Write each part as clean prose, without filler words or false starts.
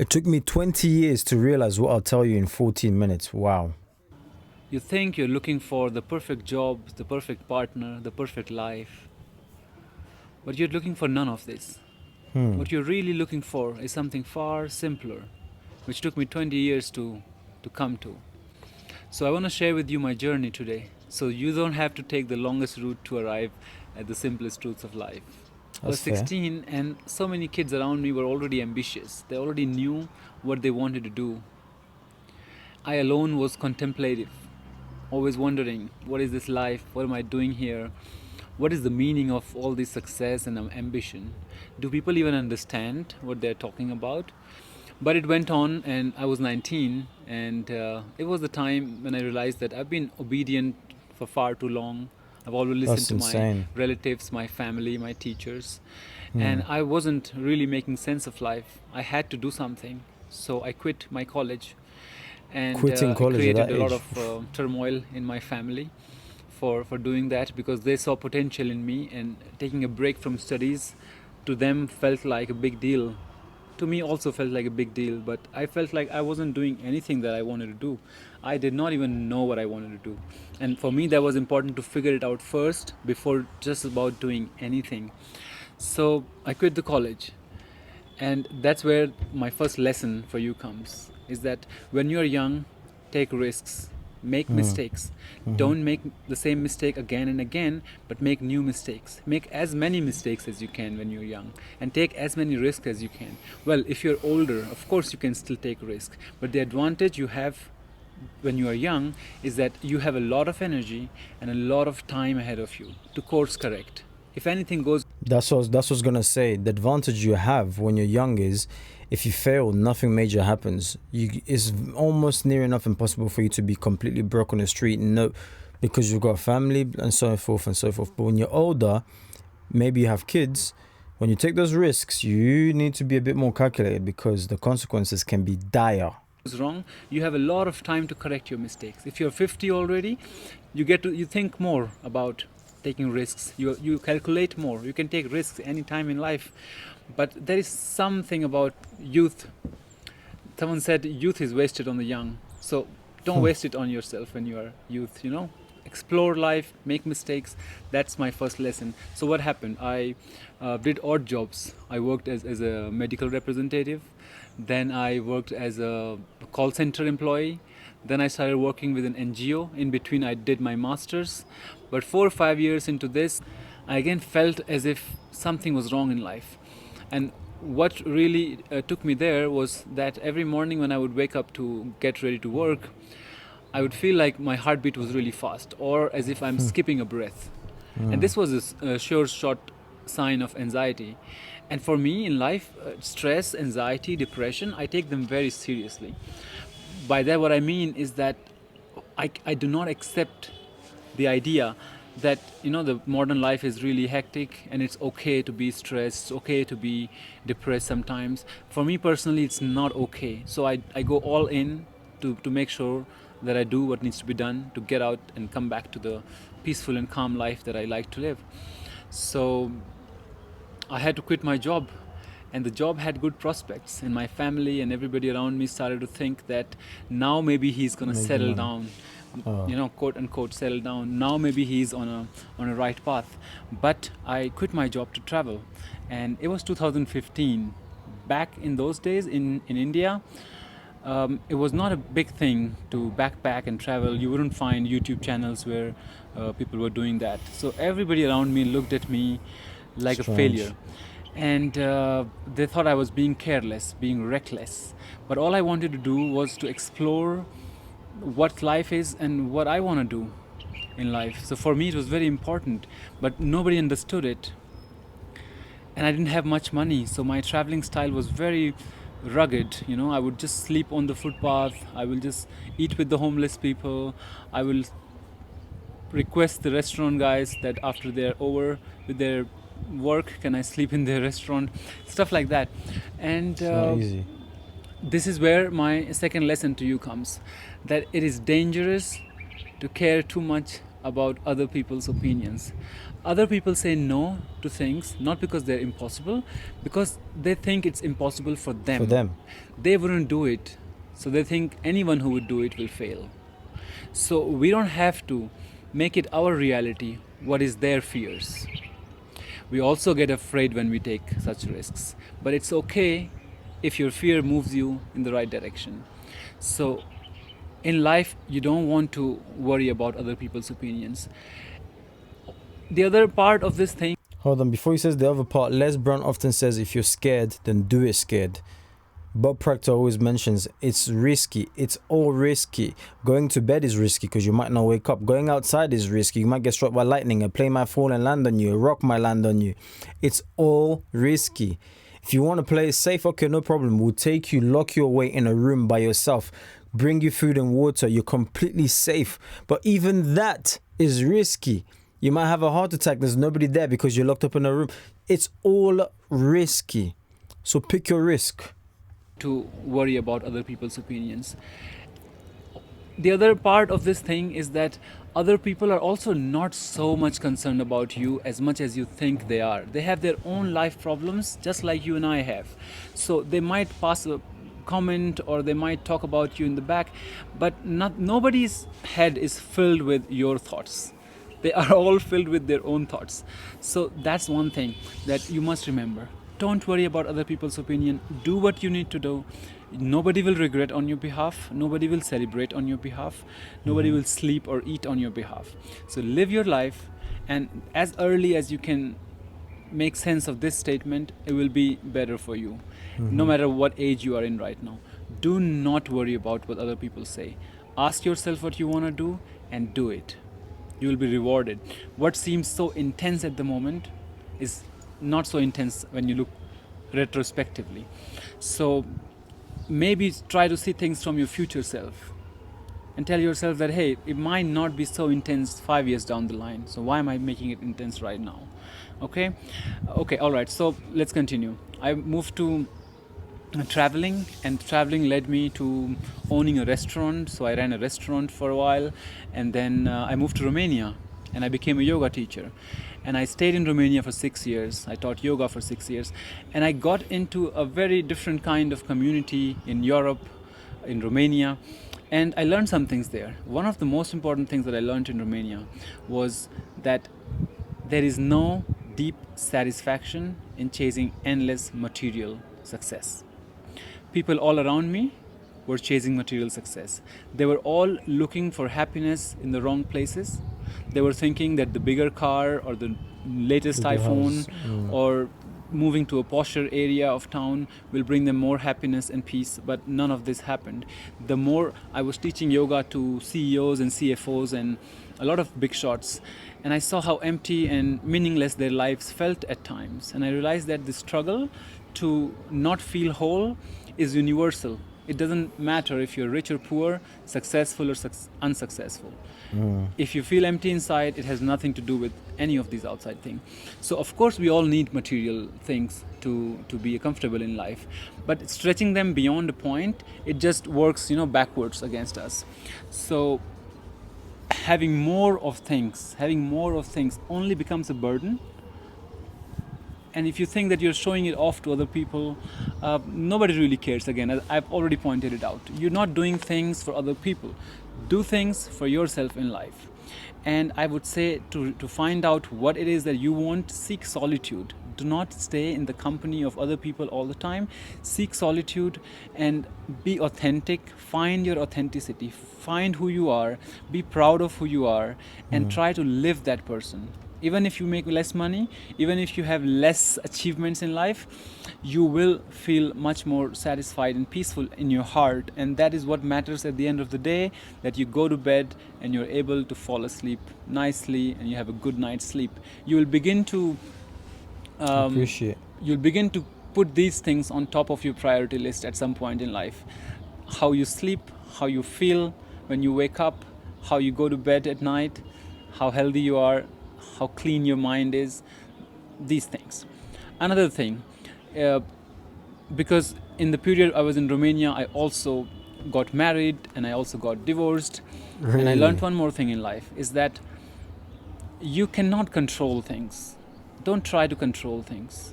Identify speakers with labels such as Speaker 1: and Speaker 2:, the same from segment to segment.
Speaker 1: It took me 20 years to realize what I'll tell you in 14 minutes. Wow.
Speaker 2: You think you're looking for the perfect job, the perfect partner, the perfect life, but you're looking for none of this. What you're really looking for is something far simpler, which took me 20 years to come to. So I want to share with you my journey today, so you don't have to take the longest route to arrive at the simplest truths of life. I was
Speaker 1: That's fair.
Speaker 2: 16 and so many kids around me were already ambitious. They already knew what they wanted to do. I alone was contemplative, always wondering, what is this life? What am I doing here? What is the meaning of all this success and ambition? Do people even understand what they're talking about? But it went on, and I was 19, and it was the time when I realized that I've been obedient for far too long. I've always listened
Speaker 1: That's
Speaker 2: to my
Speaker 1: insane.
Speaker 2: relatives, my family, my teachers, and I wasn't really making sense of life. I had to do something, so I quit my college, and
Speaker 1: Quitting
Speaker 2: it
Speaker 1: college at
Speaker 2: created
Speaker 1: that
Speaker 2: a lot
Speaker 1: age.
Speaker 2: of turmoil in my family for doing that, because they saw potential in me, and taking a break from studies to them felt like a big deal. To me also felt like a big deal, but I felt like I wasn't doing anything that I wanted to do. I did not even know what I wanted to do, and for me that was important to figure it out first before just about doing anything. So I quit the college, and that's where my first lesson for you comes, is that when you're young, take risks, make mistakes. Don't make the same mistake again and again, but make new mistakes. Make as many mistakes as you can when you're young, and take as many risks as you can. Well, if you're older, of course you can still take risks, but the advantage you have when you are young is that you have a lot of energy and a lot of time ahead of you to course correct. If anything goes
Speaker 1: That's what I was gonna say. The advantage you have when you're young is if you fail, nothing major happens. It's almost near enough impossible for you to be completely broke on the street, no, because you've got a family and so forth and so forth. But when you're older, maybe you have kids, when you take those risks, you need to be a bit more calculated because the consequences can be dire.
Speaker 2: wrong, you have a lot of time to correct your mistakes. If you're 50 already, you think more about taking risks. You calculate more. You can take risks any time in life, but there is something about youth. Someone said youth is wasted on the young. So don't waste it on yourself when you are youth. Explore life, make mistakes. That's my first lesson. So what happened? I did odd jobs. I worked as a medical representative. Then I worked as a call center employee. Then I started working with an NGO. In between, I did my master's. But 4 or 5 years into this, I again felt as if something was wrong in life. And what really took me there was that every morning when I would wake up to get ready to work, I would feel like my heartbeat was really fast, or as if I'm skipping a breath. And this was a sure shot sign of anxiety. And for me in life, stress, anxiety, depression, I take them very seriously. By that, what I mean is that I do not accept the idea that the modern life is really hectic and it's okay to be stressed, it's okay to be depressed sometimes. For me personally, it's not okay. So I go all in to make sure that I do what needs to be done to get out and come back to the peaceful and calm life that I like to live. So I had to quit my job, and the job had good prospects, and my family and everybody around me started to think that now maybe he's going to
Speaker 1: Making
Speaker 2: settle
Speaker 1: money.
Speaker 2: down,
Speaker 1: Oh,
Speaker 2: quote unquote settle down. Now maybe he's on a right path. But I quit my job to travel, and it was 2015. Back in those days in India, it was not a big thing to backpack and travel. You wouldn't find YouTube channels where people were doing that. So everybody around me looked at me like a
Speaker 1: strange.
Speaker 2: failure. And they thought I was being careless, being reckless. But all I wanted to do was to explore what life is and what I want to do in life. So for me, it was very important, but nobody understood it, and I didn't have much money, so my traveling style was very rugged. I would just sleep on the footpath. I will just eat with the homeless people. I will request the restaurant guys that after they're over with their work, can I sleep in their restaurant? Stuff like that. And
Speaker 1: It's not easy.
Speaker 2: this is where my second lesson to you comes, that it is dangerous to care too much about other people's opinions. Other people say no to things not because they're impossible, because they think it's impossible for them.
Speaker 1: For them.
Speaker 2: They wouldn't do it, so they think anyone who would do it will fail. So we don't have to make it our reality what is their fears. We also get afraid when we take such risks, but it's okay if your fear moves you in the right direction. So in life, you don't want to worry about other people's opinions. The other part of this thing,
Speaker 1: Hold on, before he says the other part, Les Brown often says if you're scared, then do it scared. Bob Proctor always mentions it's risky. It's all risky. Going to bed is risky because you might not wake up. Going outside is risky. You might get struck by lightning. A plane might fall and land on you. A rock might land on you. It's all risky. If you want to play it safe, okay, no problem. We'll take you, lock you away in a room by yourself, bring you food and water. You're completely safe. But even that is risky. You might have a heart attack. There's nobody there because you're locked up in a room. It's all risky. So pick your risk.
Speaker 2: to worry about other people's opinions. The other part of this thing is that other people are also not so much concerned about you as much as you think they are. They have their own life problems just like you and I have. So they might pass a comment or they might talk about you in the back, but nobody's head is filled with your thoughts. They are all filled with their own thoughts. So that's one thing that you must remember. Don't worry about other people's opinion. Do what you need to do. Nobody will regret on your behalf. Nobody will celebrate on your behalf. Nobody will sleep or eat on your behalf. So live your life, and as early as you can make sense of this statement, it will be better for you. No matter what age you are in right now. Do not worry about what other people say. Ask yourself what you want to do and do it. You will be rewarded. What seems so intense at the moment is not so intense when you look retrospectively. So maybe try to see things from your future self and tell yourself that, hey, it might not be so intense 5 years down the line, so why am I making it intense right now? Okay, all right, so let's continue. I moved to traveling, and traveling led me to owning a restaurant. So I ran a restaurant for a while, and then I moved to Romania and I became a yoga teacher. And I stayed in Romania for 6 years. I taught yoga for 6 years, and I got into a very different kind of community in Europe, in Romania, and I learned some things there. One of the most important things that I learned in Romania was that there is no deep satisfaction in chasing endless material success. People all around me were chasing material success. They were all looking for happiness in the wrong places. They were thinking that the bigger car or the latest
Speaker 1: Bigger
Speaker 2: iPhone
Speaker 1: house.
Speaker 2: or moving to a posher area of town will bring them more happiness and peace, but none of this happened. The more I was teaching yoga to CEOs and CFOs and a lot of big shots, and I saw how empty and meaningless their lives felt at times, and I realized that the struggle to not feel whole is universal. It doesn't matter if you're rich or poor, successful or unsuccessful. If you feel empty inside, it has nothing to do with any of these outside things. So of course we all need material things to be comfortable in life, but stretching them beyond a point, it just works, backwards against us. So having more of things only becomes a burden. And if you think that you're showing it off to other people, nobody really cares. Again, I've already pointed it out. You're not doing things for other people. Do things for yourself in life. And I would say to find out what it is that you want, seek solitude. Do not stay in the company of other people all the time. Seek solitude and be authentic. Find your authenticity. Find who you are. Be proud of who you are and try to live that person. Even if you make less money, even if you have less achievements in life, you will feel much more satisfied and peaceful in your heart. And that is what matters at the end of the day, that you go to bed and you're able to fall asleep nicely and you have a good night's sleep. You will begin to
Speaker 1: Appreciate.
Speaker 2: you'll begin to put these things on top of your priority list at some point in life. How you sleep, how you feel when you wake up, how you go to bed at night, how healthy you are, how clean your mind is, these things. Another thing, because in the period I was in Romania, I also got married and I also got divorced. And I
Speaker 1: Really?
Speaker 2: learned one more thing in life, is that you cannot control things. Don't try to control things.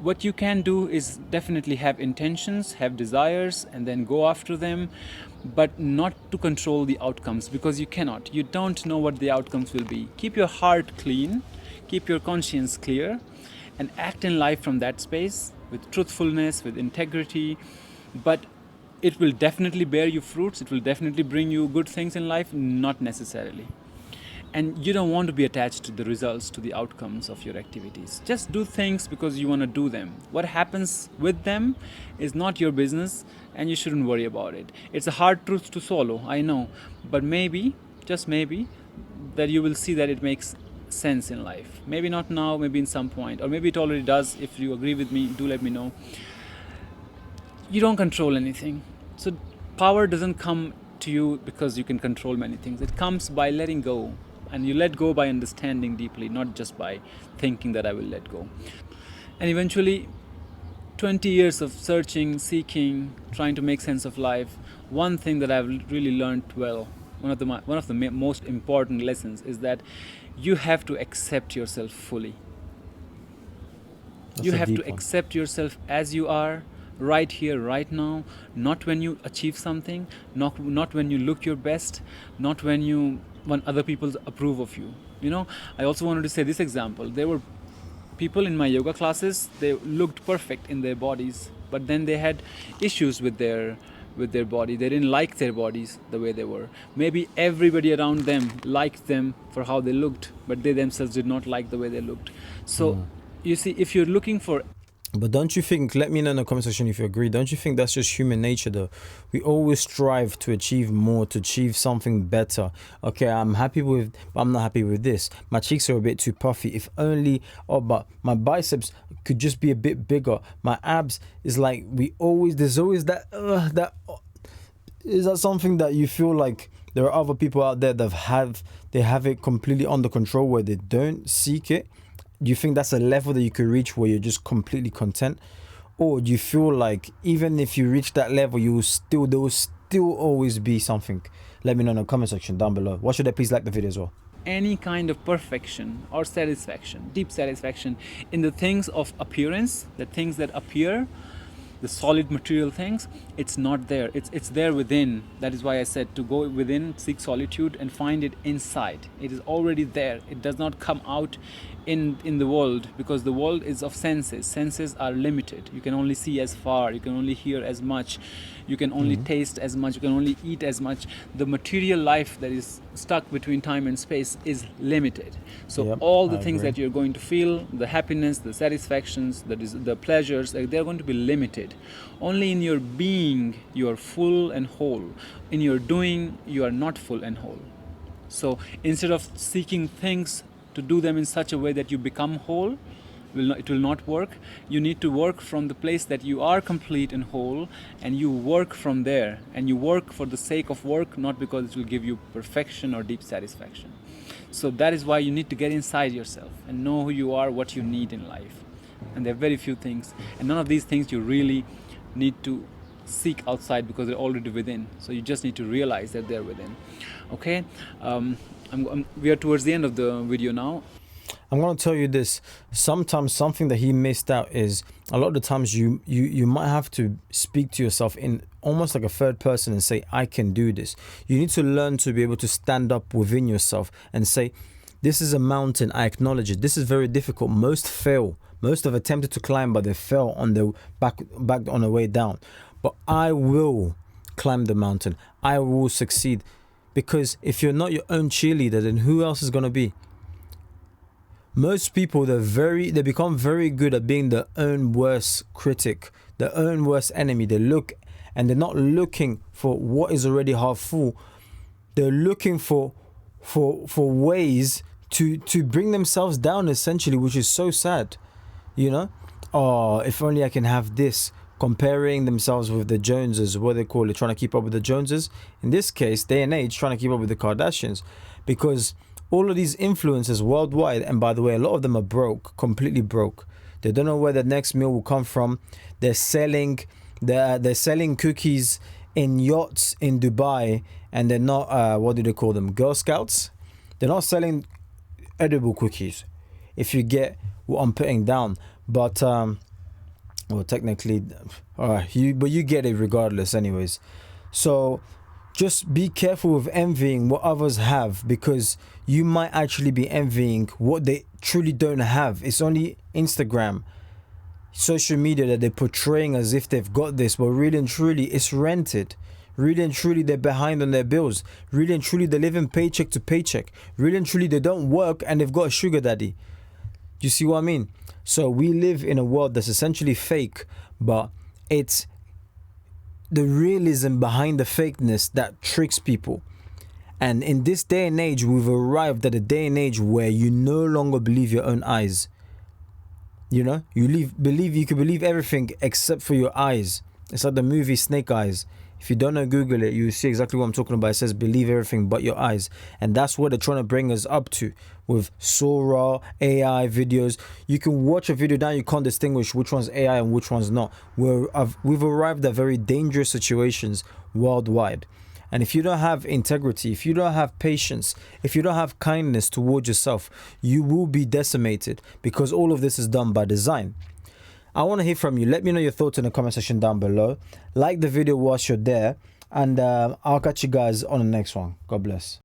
Speaker 2: What you can do is definitely have intentions, have desires, and then go after them, but not to control the outcomes, because you cannot. You don't know what the outcomes will be. Keep your heart clean, keep your conscience clear, and act in life from that space with truthfulness, with integrity. But it will definitely bear you fruits, it will definitely bring you good things in life, not necessarily. And you don't want to be attached to the results, to the outcomes of your activities. Just do things because you want to do them. What happens with them is not your business, and you shouldn't worry about it. It's a hard truth to swallow, I know, but maybe, just maybe, that you will see that it makes sense in life. Maybe not now, maybe in some point, or maybe it already does. If you agree with me, do let me know. You don't control anything. So power doesn't come to you because you can control many things. It comes by letting go. And you let go by understanding deeply, not just by thinking that I will let go. And eventually, 20 years of searching, seeking, trying to make sense of life, one thing that I've really learned well, one of the most important lessons, is that you have to accept yourself fully. You have to accept yourself as you are, right here, right now, not when you achieve something, not when you look your best, not when other people approve of you. You know, I also wanted to say this example. There were people in my yoga classes, they looked perfect in their bodies, but then they had issues with their body. They didn't like their bodies the way they were. Maybe everybody around them liked them for how they looked, but they themselves did not like the way they looked. So you see, if you're looking for...
Speaker 1: But don't you think, let me know in the comment section if you agree, don't you think that's just human nature though? We always strive to achieve more, to achieve something better. Okay, but I'm not happy with this. My cheeks are a bit too puffy. If only, but my biceps could just be a bit bigger. My abs is like, there's always that, is that something that you feel like there are other people out there that have it completely under control where they don't seek it? Do you think that's a level that you could reach where you're just completely content? Or do you feel like even if you reach that level, there will still always be something? Let me know in the comment section down below. Why should I please like the video as well?
Speaker 2: Any kind of perfection or satisfaction, deep satisfaction in the things of appearance, the things that appear, the solid material things, it's not there. It's there within. That is why I said to go within, seek solitude, and find it inside. It is already there. It does not come out in the world, because the world is of senses. Senses are limited. You can only see as far, you can only hear as much, you can only taste as much, you can only eat as much. The material life that is stuck between time and space is limited. So all the things that you're going to feel, the happiness, the satisfactions, the pleasures, they're going to be limited. Only in your being you are full and whole. In your doing you are not full and whole. So instead of seeking things to do them in such a way that you become whole, it will not work. You need to work from the place that you are complete and whole, and you work from there. And you work for the sake of work, not because it will give you perfection or deep satisfaction. So that is why you need to get inside yourself and know who you are, what you need in life. And there are very few things, and none of these things you really need to seek outside, because they're already within. So you just need to realize that they're within. Okay, we are towards the end of the video now.
Speaker 1: I'm going to tell you this. Sometimes something that he missed out is a lot of the times you might have to speak to yourself in almost like a third person and say, I can do this. You need to learn to be able to stand up within yourself and say, this is a mountain. I acknowledge it. This is very difficult. Most fail. Most have attempted to climb, but they fell on the back on the way down. But I will climb the mountain. I will succeed. Because if you're not your own cheerleader, then who else is going to be? Most people, they become very good at being their own worst critic, their own worst enemy. They look, and they're not looking for what is already half full. They're looking for ways to bring themselves down, essentially, which is so sad. You know, oh, if only I can have this. Comparing themselves with the Joneses, what they call it, trying to keep up with the Joneses. In this case, day and age, trying to keep up with the Kardashians, because all of these influencers worldwide, and by the way, a lot of them are broke, completely broke. They don't know where the next meal will come from. They're selling cookies in yachts in Dubai, and they're not what do they call them? Girl Scouts. They're not selling edible cookies, if you get what I'm putting down. But well, technically, but you get it regardless, anyways. So just be careful with envying what others have, because you might actually be envying what they truly don't have. It's only Instagram, social media that they're portraying as if they've got this, but really and truly it's rented. Really and truly they're behind on their bills. Really and truly they're living paycheck to paycheck. Really and truly they don't work and they've got a sugar daddy. You see what I mean? So we live in a world that's essentially fake, but it's the realism behind the fakeness that tricks people. And in this day and age, we've arrived at a day and age where you no longer believe your own eyes. You know, you can believe everything except for your eyes. It's like the movie Snake Eyes. If you don't know, Google it, you see exactly what I'm talking about. It says believe everything but your eyes. And that's what they're trying to bring us up to with Sora, AI videos. You can watch a video now, you can't distinguish which one's AI and which one's not. We've arrived at very dangerous situations worldwide. And if you don't have integrity, if you don't have patience, if you don't have kindness towards yourself, you will be decimated, because all of this is done by design. I want to hear from you. Let me know your thoughts in the comment section down below. Like the video whilst you're there. And I'll catch you guys on the next one. God bless.